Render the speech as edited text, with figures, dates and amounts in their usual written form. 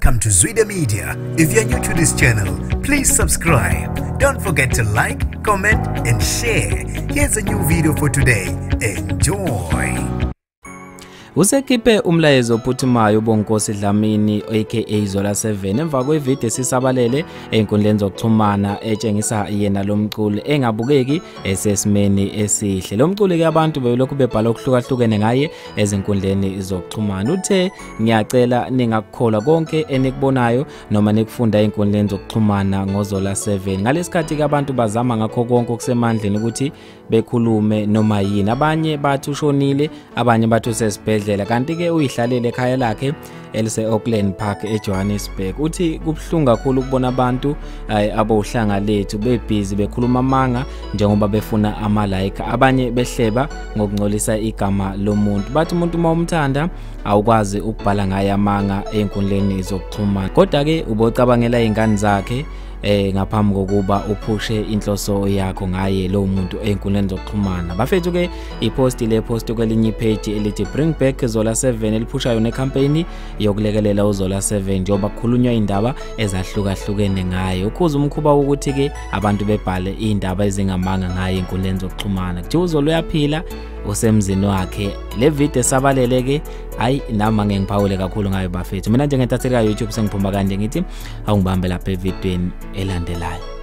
Welcome to Zwida Media. If you're new to this channel, please subscribe. Don't forget to like, comment and share. Here's a new video for today. Enjoy. Usekhiphe umlayezo ophuthumayo uBonkosi Dlamini aka Zola 7 emva kwevideo sisabalele einkundleni zokuxhumana etshengisa yena lomculi engabukeki esesimeni esihle. Lomculi ke abantu belokhu bebhala okuhlukahlukene ngaye ezinkundleni zokuxhumana. Uthe ngiyacela ningakukhola konke enikubonayo noma nikufunda einkundleni zokuxhumana ngoZola 7. Ngalesikhathi ke abantu bazama ngakho konke okusemandleni ukuthi bekhulume noma yini. Abanye bathi ushonile, abanye bathi usesibhedlela, kanti ke uyihlalele ekhaya lakhe elise Auckland Park eJohannesburg. Uthi kubhlungu kakhulu ukubona abantu abohlanga lethu bebhizi bekhuluma amanga njengoba befuna ama like, abanye behleba ngokungcolisa igama lomuntu. Bathi umuntu mawumthanda awukwazi ukubhala ngaye amanga einkundleni zokuxhumana. Kodwa ke ubocabangela izingane zakhe ngaphambi kokuba uphushe inhloso yakho ngaye lo muntu einkundleni zokuxhumana. Bafethu ke ipost kwelinye page elithi Bring Back Zola 7 eliphushayo necampaign yokulekelela uZola 7 njengoba kukhulunywa indaba ezahlukahlukene ngaye. Ukhuza umkhuba ukuthi ke abantu bebhale indaba ezingamanga ngaye einkundleni zokuxhumana. Kuthi uZola uyaphila usemzini wakhe. Le video sabalele ke hayi nama ngiphawule kakhulu ngayo bafethu. Mina nje ngentatheli ka YouTube sengiphuma kanje ngithi awungibambe lapha evidweni elandelayo.